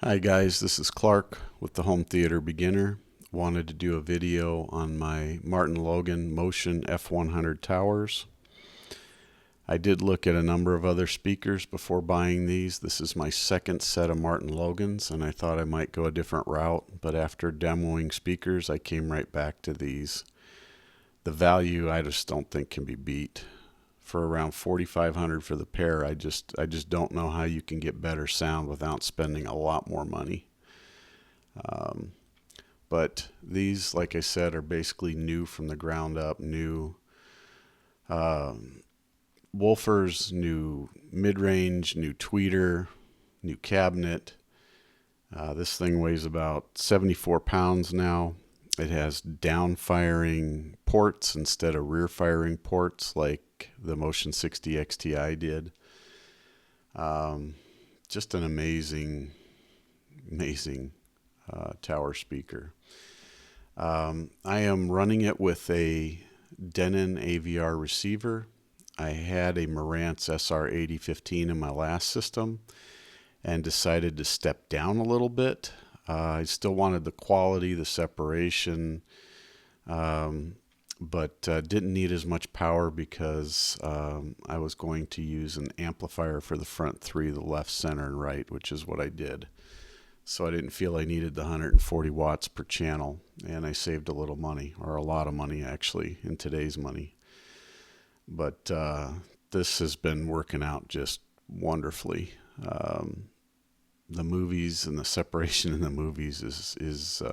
Hi guys, this is Clark with the Home Theater Beginner. Wanted to do a video on my Martin Logan Motion F100 towers. I did look at a number of other speakers before buying these. This is my second set of Martin Logans, and I thought I might go a different route, but after demoing speakers I came right back to these. The value I just don't think can be beat. For around $4,500 for the pair, I just don't know how you can get better sound without spending a lot more money. But these, like I said, are basically new from the ground up. New woofers, new mid-range, new tweeter, new cabinet. This thing weighs about 74 pounds now. It has down-firing ports instead of rear-firing ports like the Motion 60 XTI did. Just an amazing tower speaker. I am running it with a Denon AVR receiver. I had a Marantz SR8015 in my last system and decided to step down a little bit. I still wanted the quality, the separation, but didn't need as much power because I was going to use an amplifier for the front three, the left, center, and right, which is what I did. So I didn't feel I needed the 140 watts per channel, and I saved a little money, or a lot of money actually, in today's money. But this has been working out just wonderfully. The movies and the separation in the movies is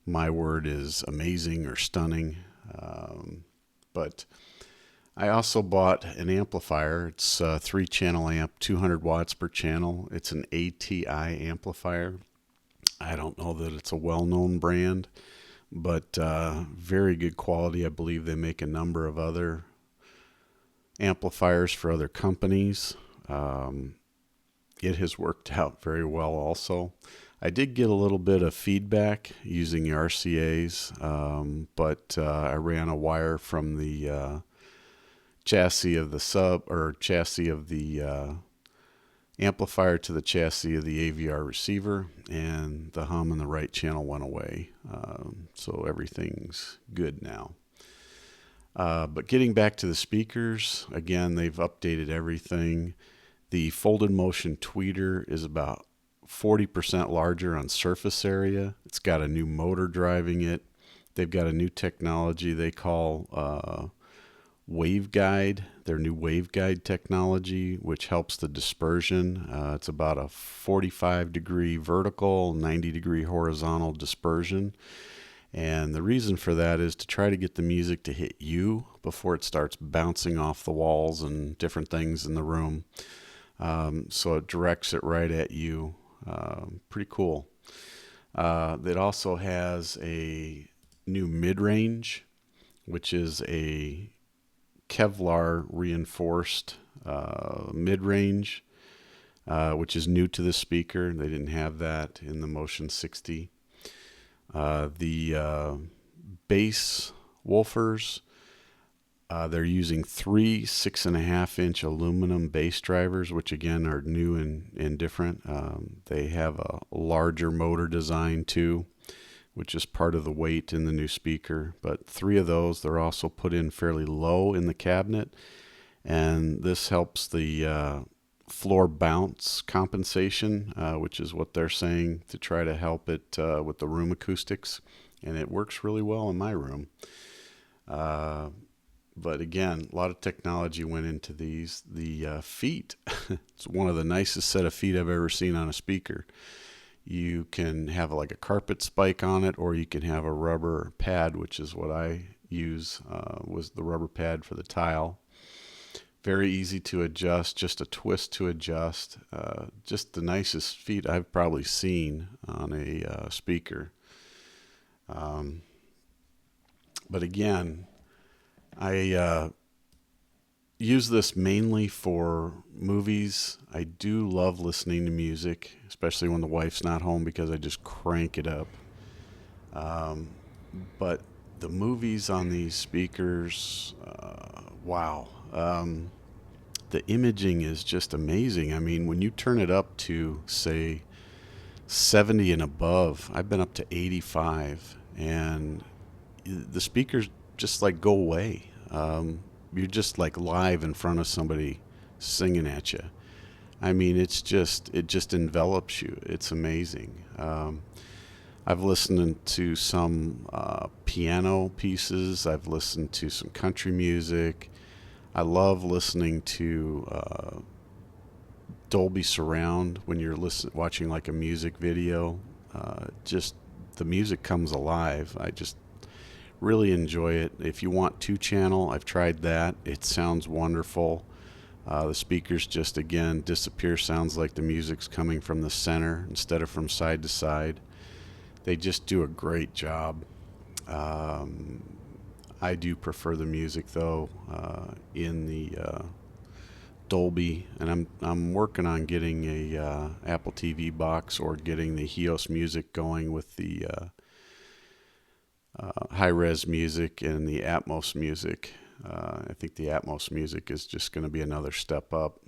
my word is amazing or stunning. But I also bought an amplifier. It's a 3-channel amp, 200 watts per channel. It's an ATI amplifier. I don't know that it's a well-known brand, but very good quality. I believe they make a number of other amplifiers for other companies. It has worked out very well also. I did get a little bit of feedback using the RCAs, but I ran a wire from the chassis of the amplifier to the chassis of the AVR receiver, and the hum in the right channel went away. So everything's good now. But getting back to the speakers, again, they've updated everything. The folded motion tweeter is about 40% larger on surface area. It's got a new motor driving it. They've got a new technology they call waveguide, their new waveguide technology, which helps the dispersion. It's about a 45-degree vertical, 90-degree horizontal dispersion. And the reason for that is to try to get the music to hit you before it starts bouncing off the walls and different things in the room. So it directs it right at you. Pretty cool. It also has a new mid-range, which is a Kevlar reinforced mid-range, which is new to the speaker. They didn't have that in the Motion 60. The bass woofers, they're using 3 6.5-inch aluminum bass drivers, which again are new and different. They have a larger motor design too, which is part of the weight in the new speaker. But 3 of those, they're also put in fairly low in the cabinet, and this helps the floor bounce compensation, which is what they're saying, to try to help it with the room acoustics, and it works really well in my room. But again, a lot of technology went into these. The feet, it's one of the nicest set of feet I've ever seen on a speaker. You can have like a carpet spike on it, or you can have a rubber pad, which is what I use, was the rubber pad for the tile. Very easy to adjust, just a twist to adjust. Just the nicest feet I've probably seen on a speaker. But again, I use this mainly for movies. I do love listening to music, especially when the wife's not home, because I just crank it up. But the movies on these speakers, wow. The imaging is just amazing. I mean, when you turn it up to, say, 70 and above. I've been up to 85, and the speakers just like go away. You're just like live in front of somebody singing at you. I mean, it just envelops you. It's amazing. I've listened to some piano pieces. I've listened to some country music. I love listening to Dolby Surround when you're watching like a music video. Just the music comes alive. I just really enjoy it. If you want 2 channel, I've tried that. It sounds wonderful. The speakers just again disappear. Sounds like the music's coming from the center instead of from side to side. They just do a great job. I do prefer the music though in the Dolby, and I'm working on getting a Apple TV box or getting the Hios music going with the high res music and the Atmos music. I think the Atmos music is just going to be another step up.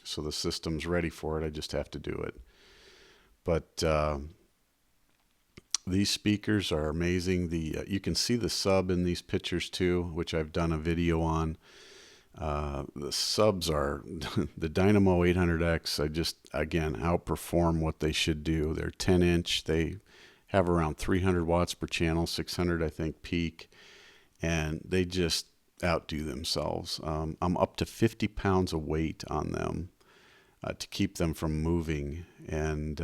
So the system's ready for it. I just have to do it. But these speakers are amazing. You can see the sub in these pictures too, which I've done a video on. The subs are the Dynamo 800X. I just again outperform what they should do. They're 10-inch. They have around 300 watts per channel, 600 I think peak, and they just outdo themselves. I'm up to 50 pounds of weight on them to keep them from moving. And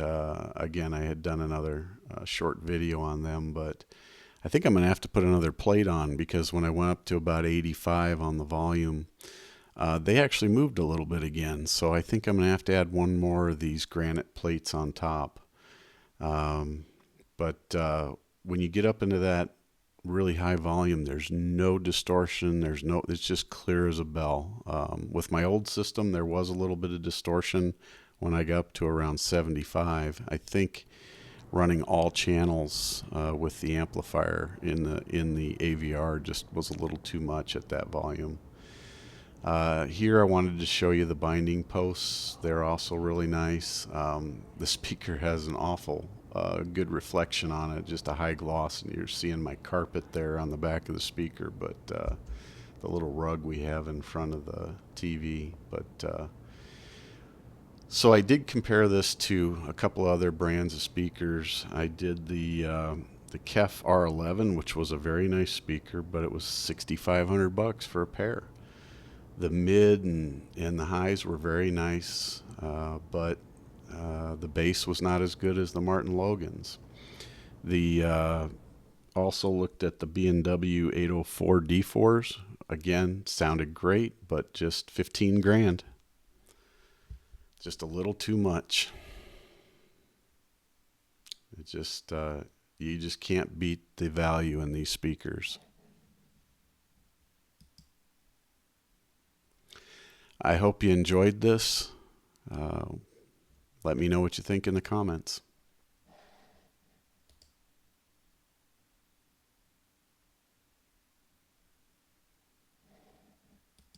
again, I had done another short video on them, but I think I'm going to have to put another plate on because when I went up to about 85 on the volume, they actually moved a little bit again. So I think I'm going to add one more of these granite plates on top. But when you get up into that really high volume, there's no distortion. It's just clear as a bell. With my old system, there was a little bit of distortion when I got up to around 75. I think running all channels with the amplifier in the AVR just was a little too much at that volume. Here I wanted to show you the binding posts. They're also really nice. The speaker has an awful good reflection on it, just a high gloss, and you're seeing my carpet there on the back of the speaker, but the little rug we have in front of the TV. But so I did compare this to a couple other brands of speakers. I did the Kef R11, which was a very nice speaker, but it was $6,500 for a pair. The mid and the highs were very nice, but the bass was not as good as the Martin Logans. The also looked at the B&W 804 D4s. Again, sounded great, but just 15 grand. Just a little too much. It just you just can't beat the value in these speakers. I hope you enjoyed this. Let me know what you think in the comments.